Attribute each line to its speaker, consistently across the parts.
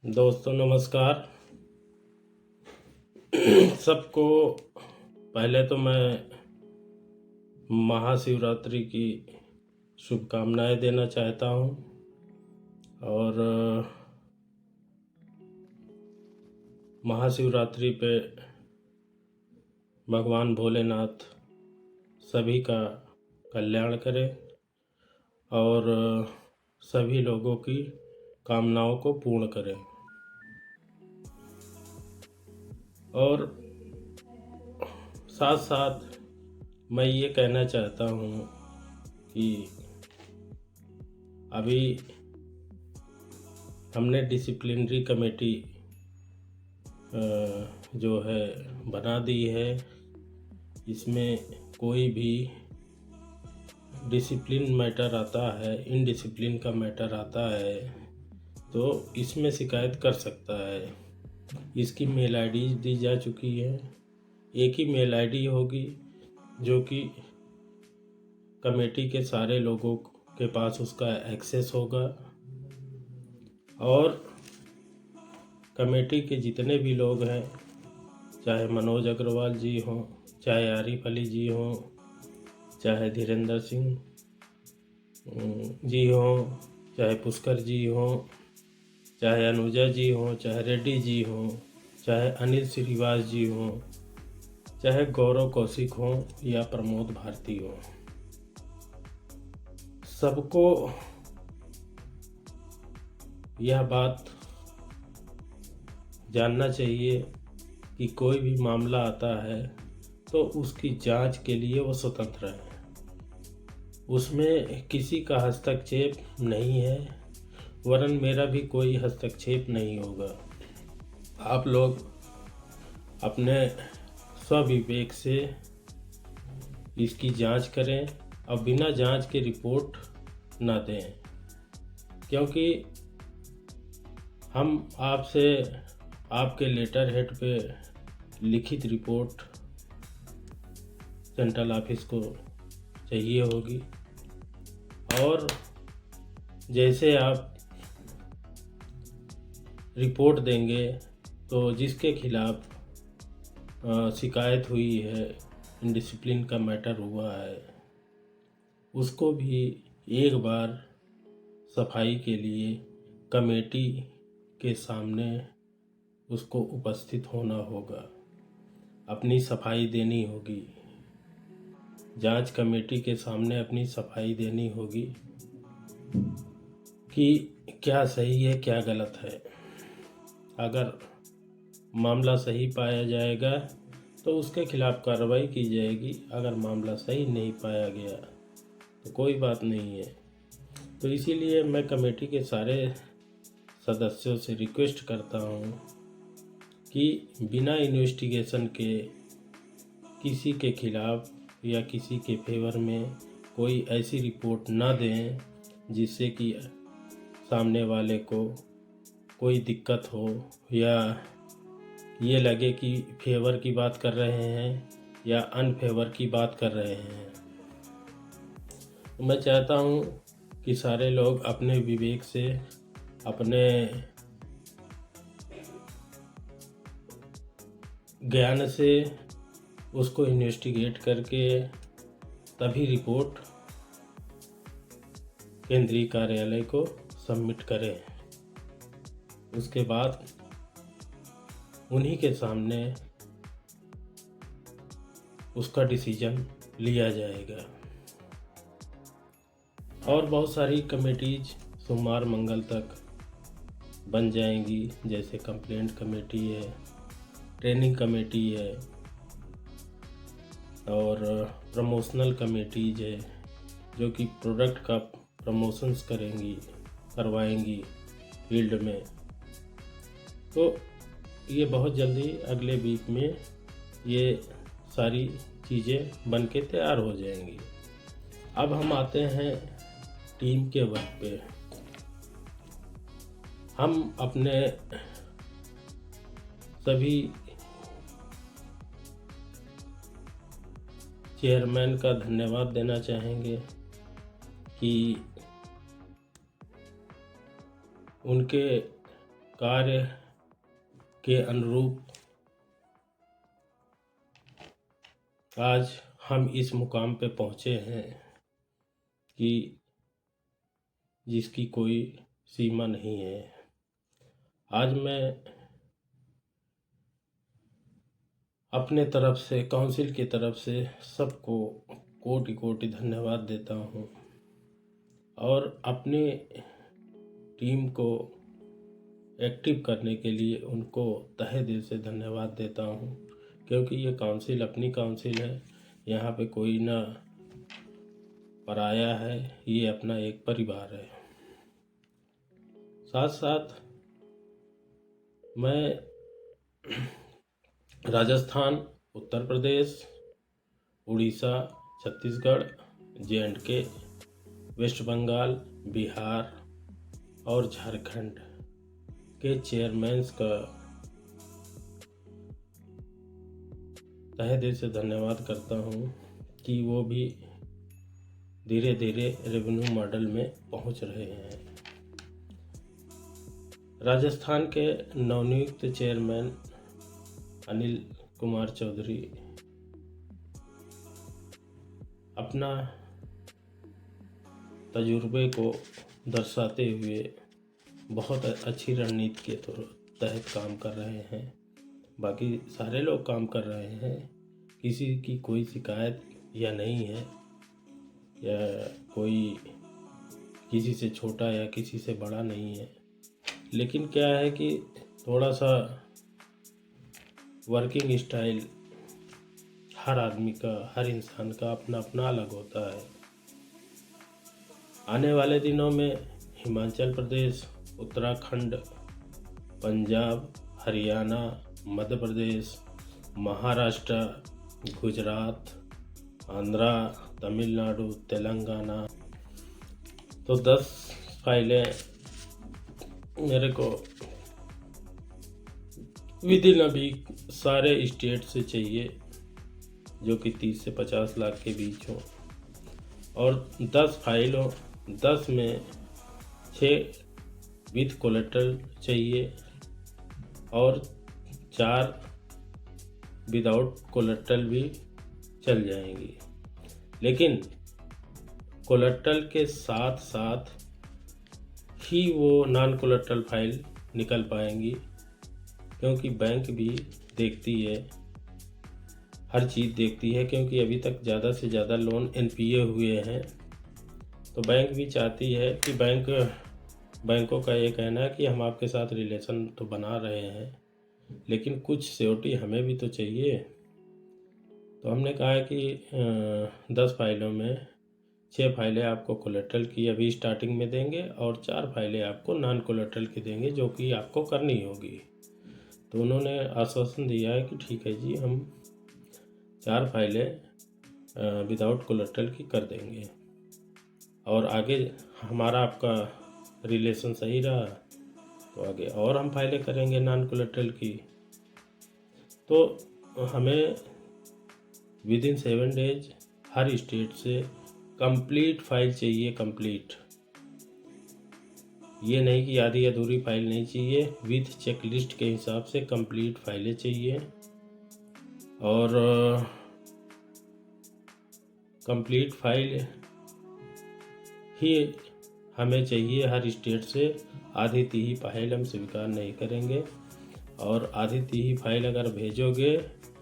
Speaker 1: दोस्तों नमस्कार। सबको पहले तो मैं महाशिवरात्रि की शुभकामनाएं देना चाहता हूं और महाशिवरात्रि पे भगवान भोलेनाथ सभी का कल्याण करें और सभी लोगों की कामनाओं को पूर्ण करें। और साथ साथ मैं ये कहना चाहता हूँ कि अभी हमने डिसिप्लिनरी कमेटी जो है बना दी है। इसमें कोई भी डिसिप्लिन मैटर आता है, इनडिसिप्लिन का मैटर आता है तो इसमें शिकायत कर सकता है। इसकी मेल आईडी दी जा चुकी है। एक ही मेल आईडी होगी जो कि कमेटी के सारे लोगों के पास उसका एक्सेस होगा और कमेटी के जितने भी लोग हैं, चाहे मनोज अग्रवाल जी हों, चाहे आरिफ अली जी हों, चाहे धीरेंद्र सिंह जी हों, चाहे पुष्कर जी हों, चाहे अनुजा जी हों, चाहे रेड्डी जी हों, चाहे अनिल श्रीवास जी हों, चाहे गौरव कौशिक हों या प्रमोद भारती हों, सबको यह बात जानना चाहिए कि कोई भी मामला आता है तो उसकी जांच के लिए वो स्वतंत्र है। उसमें किसी का हस्तक्षेप नहीं है, वरन मेरा भी कोई हस्तक्षेप नहीं होगा। आप लोग अपने स्वविवेक से इसकी जांच करें और बिना जांच के रिपोर्ट ना दें, क्योंकि हम आपसे आपके लेटर हेड पे लिखित रिपोर्ट सेंट्रल ऑफिस को चाहिए होगी और जैसे आप रिपोर्ट देंगे तो जिसके खिलाफ शिकायत हुई है, इनडिसिप्लिन का मैटर हुआ है, उसको भी एक बार सफाई के लिए कमेटी के सामने उसको उपस्थित होना होगा, अपनी सफाई देनी होगी। जांच कमेटी के सामने अपनी सफाई देनी होगी कि क्या सही है क्या गलत है। अगर मामला सही पाया जाएगा तो उसके खिलाफ कार्रवाई की जाएगी। अगर मामला सही नहीं पाया गया तो कोई बात नहीं है। तो इसीलिए मैं कमेटी के सारे सदस्यों से रिक्वेस्ट करता हूँ कि बिना इन्वेस्टिगेशन के किसी के खिलाफ या किसी के फेवर में कोई ऐसी रिपोर्ट ना दें जिससे कि सामने वाले को कोई दिक्कत हो या ये लगे कि फेवर की बात कर रहे हैं या अनफेवर की बात कर रहे हैं। मैं चाहता हूँ कि सारे लोग अपने विवेक से, अपने ज्ञान से उसको इन्वेस्टिगेट करके तभी रिपोर्ट केंद्रीय कार्यालय को सबमिट करें। उसके बाद उन्हीं के सामने उसका डिसीजन लिया जाएगा। और बहुत सारी कमेटीज सोमवार मंगल तक बन जाएंगी, जैसे कंप्लेंट कमेटी है, ट्रेनिंग कमेटी है और प्रमोशनल कमेटीज है जो कि प्रोडक्ट का प्रमोशंस करवाएंगी फील्ड में। तो ये बहुत जल्दी अगले वीक में ये सारी चीज़ें बन के तैयार हो जाएंगी। अब हम आते हैं टीम के वर्क पे। हम अपने सभी चेयरमैन का धन्यवाद देना चाहेंगे कि उनके कार्य के अनुरूप आज हम इस मुकाम पे पहुँचे हैं कि जिसकी कोई सीमा नहीं है। आज मैं अपने तरफ से, काउंसिल की तरफ से सबको कोटि कोटि धन्यवाद देता हूँ और अपनी टीम को एक्टिव करने के लिए उनको तहे दिल से धन्यवाद देता हूँ, क्योंकि ये काउंसिल अपनी काउंसिल है। यहाँ पे कोई ना पराया है, ये अपना एक परिवार है। साथ साथ मैं राजस्थान, उत्तर प्रदेश, उड़ीसा, छत्तीसगढ़, J&K, वेस्ट बंगाल, बिहार और झारखंड के चेयरमैन्स का तहे दिल से धन्यवाद करता हूँ कि वो भी धीरे धीरे रेवेन्यू मॉडल में पहुँच रहे हैं। राजस्थान के नवनियुक्त चेयरमैन अनिल कुमार चौधरी अपना तजुर्बे को दर्शाते हुए बहुत अच्छी रणनीति के तहत काम कर रहे हैं। बाकी सारे लोग काम कर रहे हैं, किसी की कोई शिकायत या नहीं है, या कोई किसी से छोटा या किसी से बड़ा नहीं है। लेकिन क्या है कि थोड़ा सा वर्किंग स्टाइल हर आदमी का, हर इंसान का अपना अपना अलग होता है। आने वाले दिनों में हिमाचल प्रदेश, उत्तराखंड, पंजाब, हरियाणा, मध्य प्रदेश, महाराष्ट्र, गुजरात, आंध्रा, तमिलनाडु, तेलंगाना, तो 10 फाइलें मेरे को विदिन अभी सारे स्टेट से चाहिए, जो कि 30 से 50 लाख के बीच हो। और 10 फाइलों, 10 में 6 विथ कोलेट्रल चाहिए और 4 विदाउट कोलेट्रल भी चल जाएंगी। लेकिन कोलेट्रल के साथ साथ ही वो नॉन कोलेट्रल फाइल निकल पाएंगी, क्योंकि बैंक भी देखती है, हर चीज़ देखती है। क्योंकि अभी तक ज़्यादा से ज़्यादा लोन NPA हुए हैं, तो बैंक भी चाहती है कि बैंकों का ये कहना है कि हम आपके साथ रिलेशन तो बना रहे हैं, लेकिन कुछ सिक्योरिटी हमें भी तो चाहिए। तो हमने कहा है कि 10 फाइलों में 6 फाइलें आपको कोलेट्रल की अभी स्टार्टिंग में देंगे और 4 फाइलें आपको नॉन कोलेट्रल की देंगे, जो कि आपको करनी होगी। तो उन्होंने आश्वासन दिया है कि ठीक है जी, हम 4 फाइलें विदाउट कोलेट्रल की कर देंगे और आगे हमारा आपका रिलेशन सही रहा तो आगे और हम फाइलें करेंगे नॉन कोलेट्रल की। तो हमें विदिन 7 डेज हर स्टेट से कंप्लीट फाइल चाहिए, कंप्लीट। ये नहीं कि आधी अधूरी फाइल नहीं चाहिए, विथ चेकलिस्ट के हिसाब से कंप्लीट फाइलें चाहिए। और कंप्लीट फाइल ही हमें चाहिए हर स्टेट से। आधी तिही फाइल हम स्वीकार नहीं करेंगे, और आधी तिही फाइल अगर भेजोगे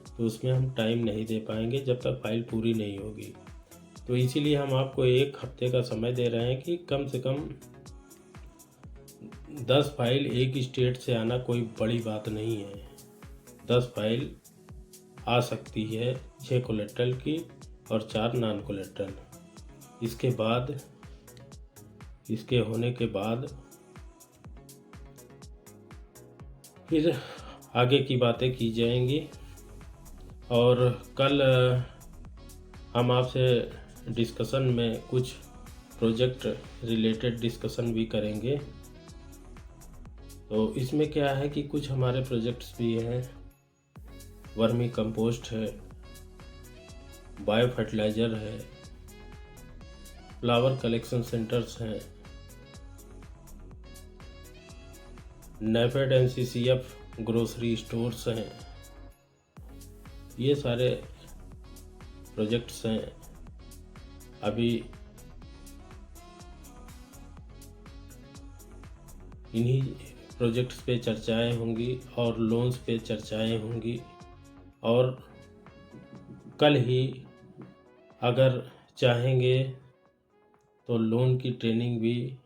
Speaker 1: तो उसमें हम टाइम नहीं दे पाएंगे जब तक फाइल पूरी नहीं होगी। तो इसीलिए हम आपको 1 हफ्ते का समय दे रहे हैं कि कम से कम 10 फाइल एक स्टेट से आना कोई बड़ी बात नहीं है। 10 फाइल आ सकती है, 6 कोलेट्रल की और 4 नॉन कोलेट्रल। इसके होने के बाद फिर आगे की बातें की जाएंगी। और कल हम आपसे डिस्कशन में कुछ प्रोजेक्ट रिलेटेड डिस्कशन भी करेंगे। तो इसमें क्या है कि कुछ हमारे प्रोजेक्ट्स भी हैं, वर्मी कंपोस्ट है, बायो फर्टिलाइज़र है, फ्लावर कलेक्शन सेंटर्स हैं, नेफेड NCCF ग्रोसरी स्टोर्स हैं, ये सारे प्रोजेक्ट्स हैं। अभी इन्हीं प्रोजेक्ट्स पे चर्चाएं होंगी और लोन्स पे चर्चाएं होंगी, और कल ही अगर चाहेंगे तो लोन की ट्रेनिंग भी,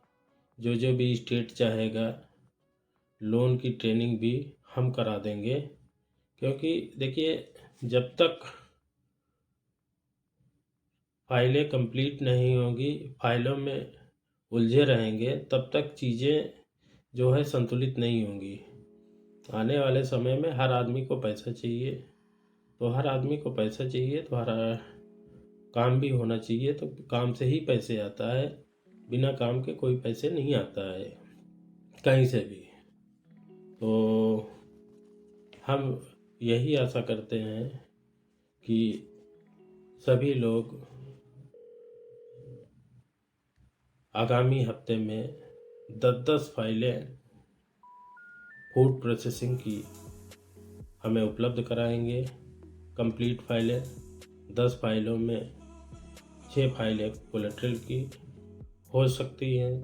Speaker 1: जो भी स्टेट चाहेगा लोन की ट्रेनिंग भी हम करा देंगे। क्योंकि देखिए, जब तक फाइलें कंप्लीट नहीं होंगी, फाइलों में उलझे रहेंगे, तब तक चीज़ें जो है संतुलित नहीं होंगी। आने वाले समय में हर आदमी को पैसा चाहिए, तो हर आदमी को पैसा चाहिए तो हर काम भी होना चाहिए, तो काम से ही पैसे आता है, बिना काम के कोई पैसे नहीं आता है कहीं से भी। तो हम यही आशा करते हैं कि सभी लोग आगामी हफ्ते में 10-10 फाइलें फूड प्रोसेसिंग की हमें उपलब्ध कराएंगे। कंप्लीट फाइलें 10 फाइलों में 6 फाइलें कोलेट्रल की हो सकती हैं,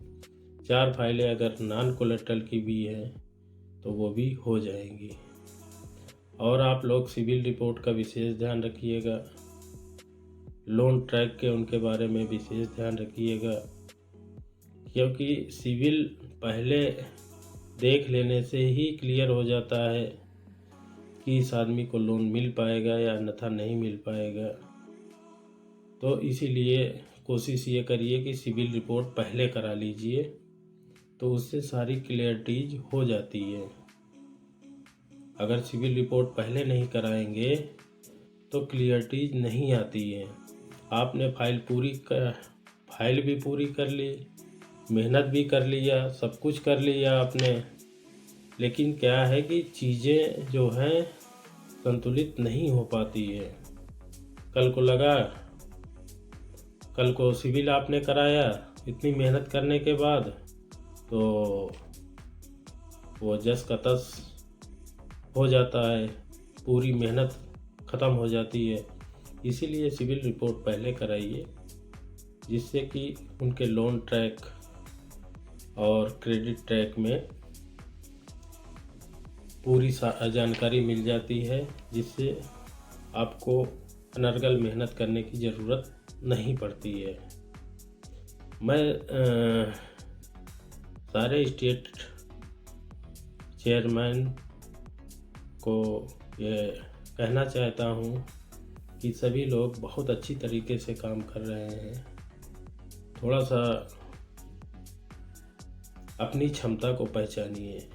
Speaker 1: 4 फाइलें अगर नॉन कोलेट्रल की भी हैं तो वो भी हो जाएंगी। और आप लोग सिविल रिपोर्ट का विशेष ध्यान रखिएगा, लोन ट्रैक के उनके बारे में विशेष ध्यान रखिएगा, क्योंकि सिविल पहले देख लेने से ही क्लियर हो जाता है कि इस आदमी को लोन मिल पाएगा या अन्यथा नहीं मिल पाएगा। तो इसीलिए कोशिश ये करिए कि सिविल रिपोर्ट पहले करा लीजिए, तो उससे सारी क्लियरिटीज हो जाती है। अगर सिविल रिपोर्ट पहले नहीं कराएंगे तो क्लियरिटीज नहीं आती है। आपने फाइल भी पूरी कर ली, मेहनत भी कर लिया, सब कुछ कर लिया आपने, लेकिन क्या है कि चीज़ें जो हैं संतुलित नहीं हो पाती है। कल को सिविल आपने कराया इतनी मेहनत करने के बाद, तो वो जस का तस हो जाता है, पूरी मेहनत ख़त्म हो जाती है। इसीलिए सिविल रिपोर्ट पहले कराइए, जिससे कि उनके लोन ट्रैक और क्रेडिट ट्रैक में पूरी जानकारी मिल जाती है, जिससे आपको अनर्गल मेहनत करने की ज़रूरत नहीं पड़ती है। मैं सारे स्टेट चेयरमैन को ये कहना चाहता हूँ कि सभी लोग बहुत अच्छी तरीके से काम कर रहे हैं। थोड़ा सा अपनी क्षमता को पहचानिए।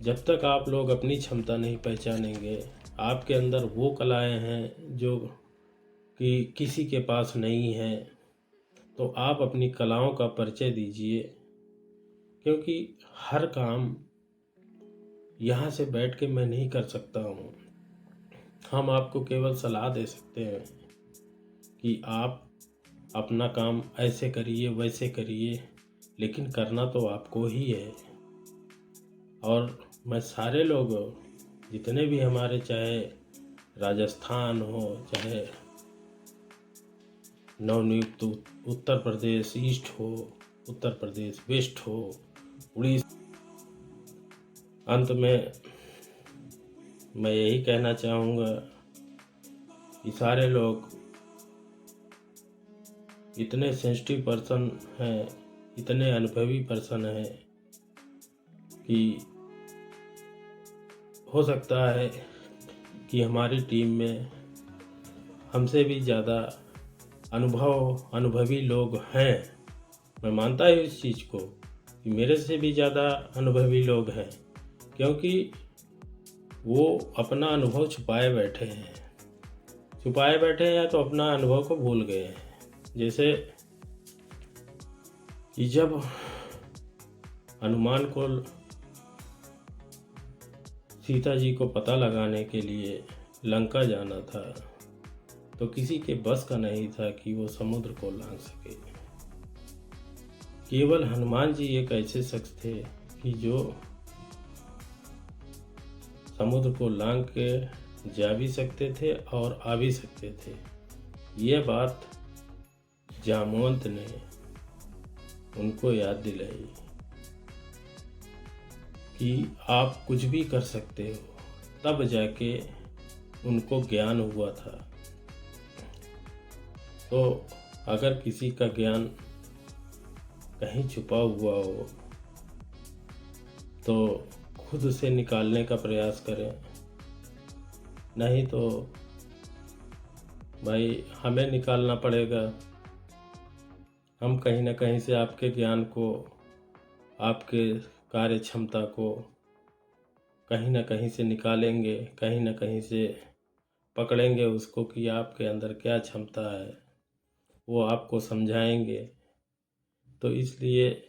Speaker 1: जब तक आप लोग अपनी क्षमता नहीं पहचानेंगे, आपके अंदर वो कलाएं हैं जो कि किसी के पास नहीं है, तो आप अपनी कलाओं का परिचय दीजिए। क्योंकि हर काम यहाँ से बैठ के मैं नहीं कर सकता हूँ। हम आपको केवल सलाह दे सकते हैं कि आप अपना काम ऐसे करिए वैसे करिए, लेकिन करना तो आपको ही है। और मैं सारे लोग जितने भी हमारे, चाहे राजस्थान हो, चाहे नवनियुक्त उत्तर प्रदेश ईस्ट हो, उत्तर प्रदेश वेस्ट हो, उड़ीसा, अंत में मैं यही कहना चाहूँगा कि सारे लोग इतने सेंसिटिव पर्सन हैं, इतने अनुभवी पर्सन हैं कि हो सकता है कि हमारी टीम में हमसे भी ज़्यादा अनुभवी लोग हैं। मैं मानता हूँ इस चीज़ को कि मेरे से भी ज़्यादा अनुभवी लोग हैं, क्योंकि वो अपना अनुभव छुपाए बैठे हैं तो अपना अनुभव को भूल गए हैं। जैसे कि जब हनुमान को सीता जी को पता लगाने के लिए लंका जाना था, तो किसी के बस का नहीं था कि वो समुद्र को लांघ सके। केवल हनुमान जी एक ऐसे शख्स थे कि जो समुद्र को लांघ के जा भी सकते थे और आ भी सकते थे। यह बात जामवंत ने उनको याद दिलाई कि आप कुछ भी कर सकते हो। तब जाके उनको ज्ञान हुआ था। तो अगर किसी का ज्ञान कहीं छुपा हुआ हो तो खुद से निकालने का प्रयास करें, नहीं तो भाई हमें निकालना पड़ेगा। हम कहीं ना कहीं से आपके ज्ञान को, आपके कार्य क्षमता को कहीं ना कहीं से निकालेंगे, कहीं ना कहीं से पकड़ेंगे उसको कि आपके अंदर क्या क्षमता है, वो आपको समझाएंगे। तो इसलिए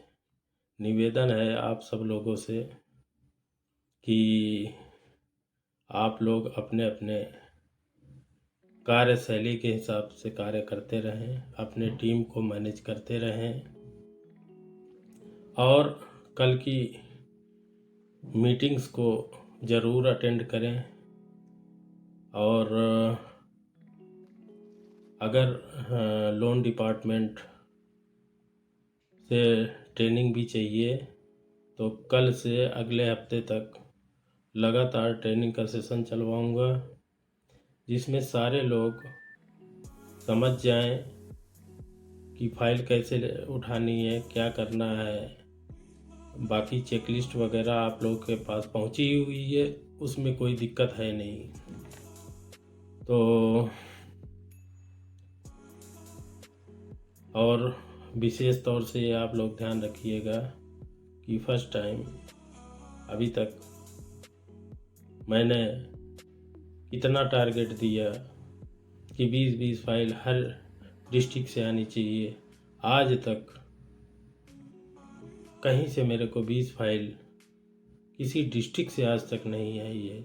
Speaker 1: निवेदन है आप सब लोगों से कि आप लोग अपने अपने कार्यशैली के हिसाब से कार्य करते रहें, अपने टीम को मैनेज करते रहें और कल की मीटिंग्स को ज़रूर अटेंड करें। और अगर लोन डिपार्टमेंट से ट्रेनिंग भी चाहिए तो कल से अगले हफ्ते तक लगातार ट्रेनिंग का सेशन चलवाऊंगा, जिसमें सारे लोग समझ जाएं कि फाइल कैसे उठानी है, क्या करना है। बाकी चेकलिस्ट वगैरह आप लोग के पास पहुंची हुई है, उसमें कोई दिक्कत है नहीं। तो और विशेष तौर से आप लोग ध्यान रखिएगा कि फर्स्ट टाइम अभी तक मैंने इतना टारगेट दिया कि 20-20 फाइल हर डिस्ट्रिक्ट से आनी चाहिए। आज तक कहीं से मेरे को 20 फाइल किसी डिस्ट्रिक्ट से आज तक नहीं आई है।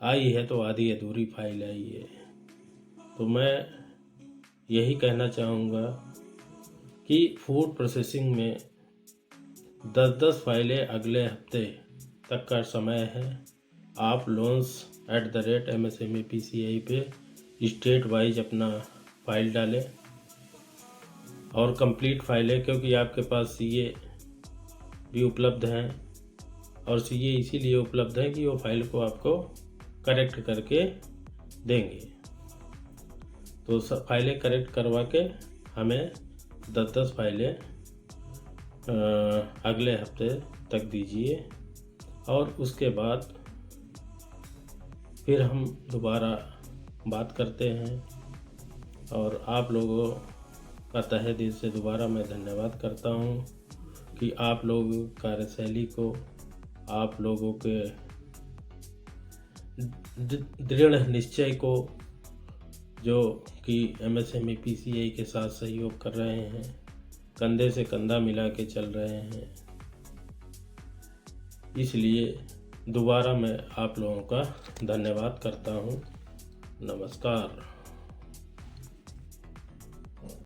Speaker 1: आई है तो आधी अधूरी फाइल आई है। तो मैं यही कहना चाहूँगा कि फूड प्रोसेसिंग में 10-10 फाइलें अगले हफ्ते तक का समय है। आप loans@msmepci पे स्टेट वाइज अपना फाइल डालें और कंप्लीट फाइलें, क्योंकि आपके पास सीए भी उपलब्ध हैं और सीए इसीलिए उपलब्ध है कि वो फाइल को आपको करेक्ट करके देंगे। तो सब फाइलें करेक्ट करवा के हमें 10-10 फाइलें अगले हफ्ते तक दीजिए और उसके बाद फिर हम दोबारा बात करते हैं। और आप लोगों का तहे दिल से दोबारा मैं धन्यवाद करता हूं कि आप लोग कार्यशैली को, आप लोगों के दृढ़ निश्चय को, जो कि MSME PCI के साथ सहयोग कर रहे हैं, कंधे से कंधा मिला के चल रहे हैं। इसलिए दोबारा मैं आप लोगों का धन्यवाद करता हूँ। नमस्कार।